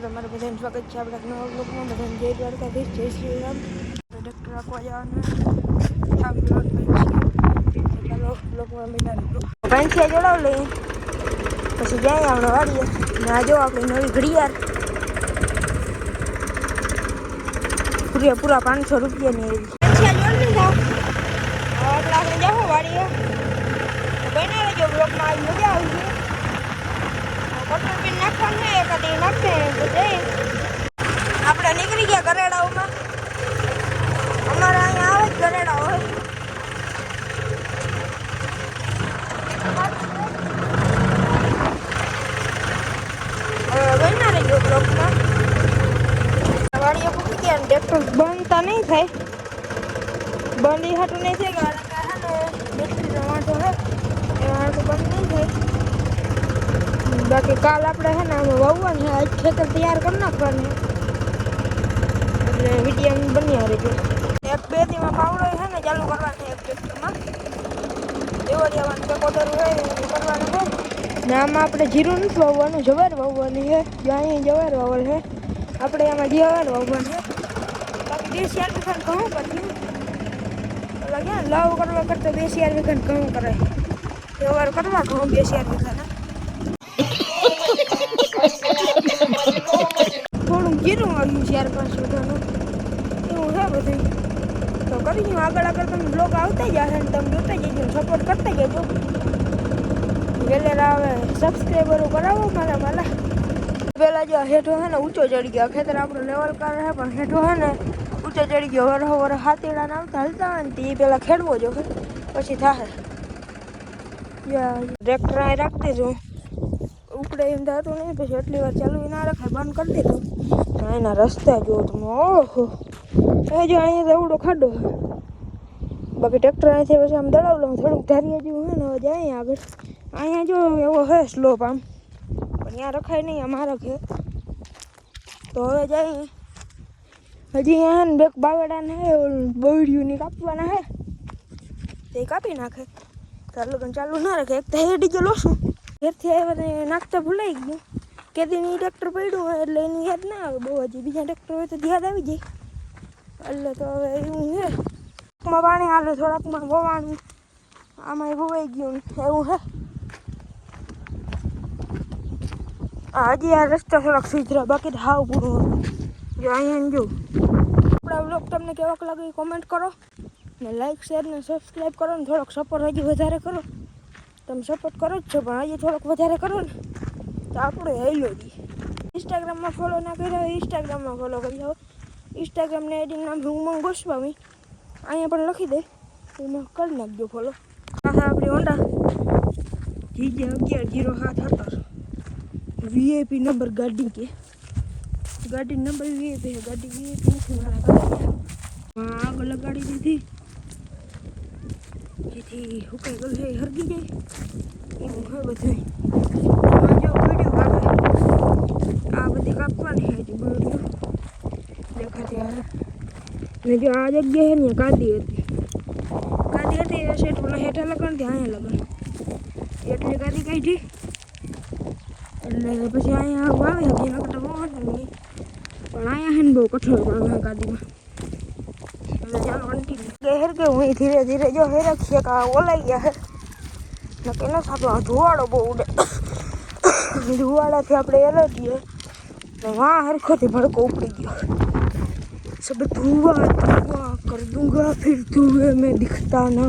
તમારું બધાનું સ્વાગત છે આપણા નવા બ્લોગમાં. બધાને જય દ્વારકાધીશ, જય શ્રી રામ. ડૉક્ટર રાખવા જવાનું ચાલો બ્લોગમાં બનાવી પાંચિયા જોડાવ લઈએ પછી જાય આપણે વાડીએ. ના જો આપણી નવી ઘડિયાળ પૂરા 500 રૂપિયાની એવી પાંચિયા જોડી લીધા. હવે આપણે જાઓ વાડીએ. બના લેજો બ્લોગમાં, આજ મજા આવી છે. કટર પીન નાખવાનું છે, એકાદી નાખશે તો જઈએ. આપણે નીકળી ગયા ગરેડાઓમાં. અમારે અહીંયા આવે જ ગરેડા હોય. હવે બના લેજો બ્લોગમાં. વાડીએ પૂકી ગયા ને ટ્રેક્ટર બનતા નહીં થાય. બંધ હાટું નહીં થાય કારણ કે બેટરીનો વાંધો છે, એના હાટું બંધ નહીં થાય. બાકી કાલ આપણે છે ને અમે વાવવાનું છે, આજ ખેતર તૈયાર કરી નાખવાનું એટલે વિડીયો બન્યા રહેજો. એક બે દીમાં પાવડો છે ને ચાલુ કરવાનો છે એક ટ્રેક્ટરમાં. દેવળિયાવાનું ચકોદર હોય એ કરવાનું છે ને. આમાં આપણે જીરું નથી વાવવાનું, જવાર વાવવાની છે. જો અહીંયા જવાર વાવલ છે, આપણે આમાં જવાર વાવવાનું છે. બાકી 2 4 વીઘા ઘઉં કર્યું. ક્યાં લાવ કરવા કરતાં 2 4 વીઘા ઘઉં કરાય. જવાર કરવા ઘઉં 2 4 વીઘાના. થોડુંક જીરું આવ્યું 4 5 વીઘાનું એવું છે બધું. તો કરી આગળ તમે બ્લોગ આવતા જ હશે ને તમે જોતા જજો, સપોર્ટ કરતા જજો. વેલેરા આવે સબસ્ક્રાઈબરો કરાવો મારા. પહેલાં જો હેઠો છે ને ઊંચો ચડી ગયો. ખેતર આપણું લેવલ કરે છે પણ હેઠો છે ને ઊંચો ચડી ગયો. વરહ હાથીડાને આવતા હલતા હોય ને તે પહેલાં ખેડવો જો પછી થાય. ટ્રેક્ટર અહીં રાખતી છું, ઉપડે એમ થતું નહીં. પછી એટલી વાર ચાલુ ના રખાય, બંધ કરી દીધું. તો એના રસ્તા જો તમે, ઓહો એ જો અહીંયા એવડો ખાડો. બાકી ટ્રેક્ટર અહીંથી પછી આમ દડાવ લઉં થોડુંક ધારીએ જેવું હોય ને. હવે જાય આગળ અહીંયા જો એવો હે સ્લોપ આમ, પણ ત્યાં રખાય નહીં, આમ રખે. તો હવે જાય હજી અહીંયા ને બેક બાવડાને હે બળિયુંની કાપવાના હે, તે કાપી નાખે. ચાલુ ના રાખે. એક તો હેડી ગયેલો છું ઘેરથી આવ્યા નાખતા ભૂલાઈ ગયું. કેદીની ટ્રેક્ટર પડ્યું હોય એટલે એની યાદ ના આવે બહુ. હજી બીજા ટ્રેક્ટર હોય તો યાદ આવી જાય. એટલે તો હવે એવું છે, માં પાણી હાલે, થોડાકમાં વવાણું આમાં વવાઈ ગયું એવું છે. હજી આ રસ્તા થોડાક સુધરા, બાકી તો હાવ પૂરું હતું. જો અહીંયા જો આપણા બ્લોગ તમને કેવાક લાગે એ કોમેન્ટ કરો ને, લાઈક શેર ને સબસ્ક્રાઈબ કરો ને. થોડોક સપોર્ટ હજી વધારે કરો. તમે સપોર્ટ કરો જ છો પણ હજી થોડોક વધારે કરો ને તો આપણે હેલો જઈએ. ઇન્સ્ટાગ્રામમાં ફોલો ના કર્યા હોય ઇન્સ્ટાગ્રામમાં ફોલો કરી જાઓ. ઇન્સ્ટાગ્રામને આઈડીનું નામ ઉમંગ ગોસ્વામી અહીંયા પણ લખી દે, એમાં કરી નાખજો ફોલો. હા આપણી હોન્ડા GJ 1107 VIP નંબર ગાડી કે ગાડી નંબર VIP છે. ગાડી VIP નથી મારા આગળ લગાડી દીધી જેથી હુકાઈ ગયું છે હરગી જાય એવું હોય બધું. જો વિડીયો કાપે આ બધી કાપવાની છે હજી વિડીયો દેખાતી આવે ને. જો આ જગ્યા છે ને કાદી હતી સેટ ઓલા હેઠા લગાડતી અહીંયા લગાડ એટલી કાદી કાઢી એટલે પછી અહીંયા વાવી હતી. એના કરતાં બહુ હતું નહીં પણ અહીંયા છે ને બહુ કઠોળ પડે કાદીમાં. એટલે ચાલો કન્ટિન્યુ હેર કે હું ધીરે ધીરે જો હેરખીએ કે ઓલાઈ ગયા હે નક્કી ન થતું. ધુવાડો બહુ ઉડે. ધુવાડાથી આપણે એલર્જી ને વાં હરખોથી ભડકો ઉપડી ગયો. सब धुआं धुआं कर दूंगा फिर धुएं में दिखता ना.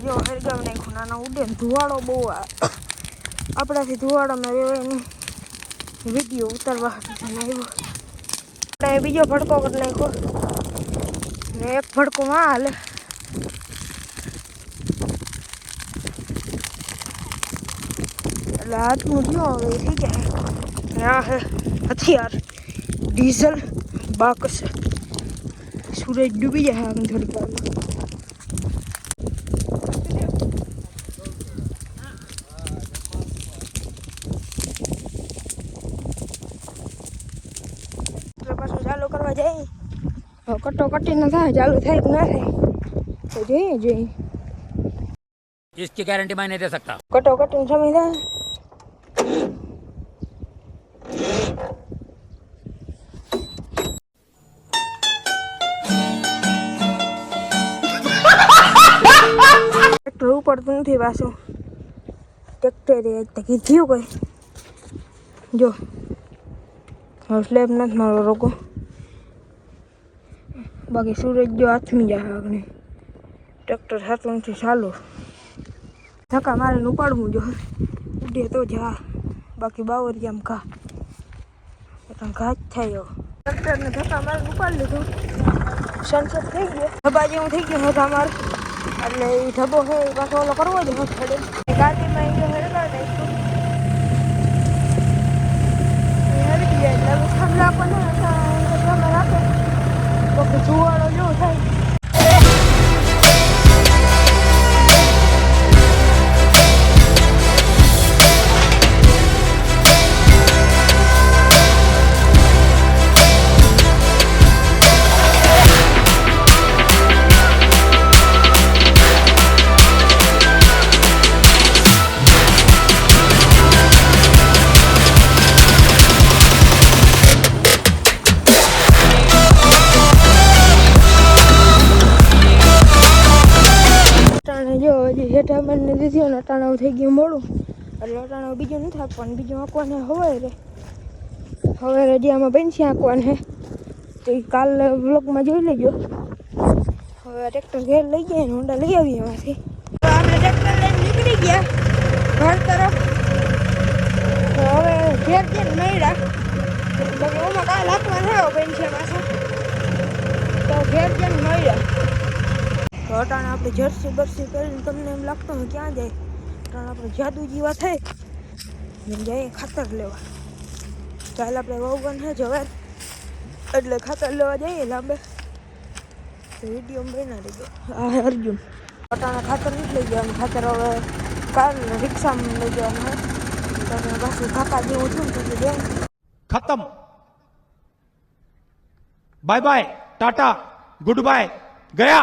જો હરગાવ નાખ્યું નાના ઉડે ને ધુવાડો બહુ આપણાથી ધુવાડામાં વેવાયને વિડીયો ઉતારવા આવ્યો. આપણે બીજો ભડકો કરી નાખ્યો ને એક ભડકો માં હાલે. એટલે હાથનું થયો હવે થઈ જાય. આ હે હથિયાર ડીઝલ બાકસ. સૂરજ ડૂબી જાય આમ થોડીક વારમાં. પાછું ચાલુ કરવા જાય. કટોકટી ન થાય, ચાલુ થાય કે ના થાય તો જોઈએ. इसकी गारंटी मैं नहीं दे सकता. कटोकटी समझ ઉપડતું નથી પાછું ટ્રેક્ટરે તો કીધું કોઈ જો હવે સ્લેબ નથી મારો રોકો બાકી સૂરજ જો હાથમી જાય આગળ ટ્રેક્ટર થતું નથી ચાલુ ધક્કા મારીને ઉપાડવું જો ઉડે તો જા બાકી બાવરિયામ ઘા ઘા જ થાય ટ્રેક્ટરને ધક્કા મારીને ઉપાડી લીધું સનસેટ થઈ ગયો ધબા જેવું થઈ ગયું હતું અમારું એટલે એ ધબો છે એ પાછો ઓલો કરવો જ હોત પડે ગાડીમાં એ હરગાડ નાખ્યું હરી ગયા એટલે ઠંડા પણ તમે રાખો તો જુવાળો જેવો થાય જો હજી હેઠા બંને દીધી ને અટાણાવ થઈ ગયું મોડું એટલે અટાણાવ બીજું નથી આપવાનું બીજું આંકવાને હવે હજી આમાં પેન્સી આંકવાને હે તો એ કાલ બ્લોગમાં જોઈ લેજો હવે ટ્રેક્ટર ઘેર લઈ ગયા ને હોન્ડા લઈ આવીએ એમાંથી તો આપણે ટ્રેક્ટર લઈને નીકળી ગયા ઘર તરફ તો હવે ઘેર જઈને મળ્યા બાકી ઓમાં કાલ હાંકવા થયો પેન્સી પાછા તો ઘેર જઈને મળ્યા તો અટાણે આપણે જર્સી બરસી પહેરીને તમને એમ લાગતું હોય ક્યાં જાય અટાણે આપણે જાદુ જેવા થઈ જઈએ ખાતર લેવા ચાલ આપણે વહુગન છે જવાય એટલે ખાતર લેવા જઈએ લાંબે તો વિડીયો બના દેજો આ હે અર્જુન અટાણે ખાતર નથી લઈ જવાનું ખાતર હવે કાલ રિક્ષામાં લઈ જવાનું હોય તમે પાછું કાકા જેવું છું ને પછી બેન खत्म bye bye tata goodbye गया।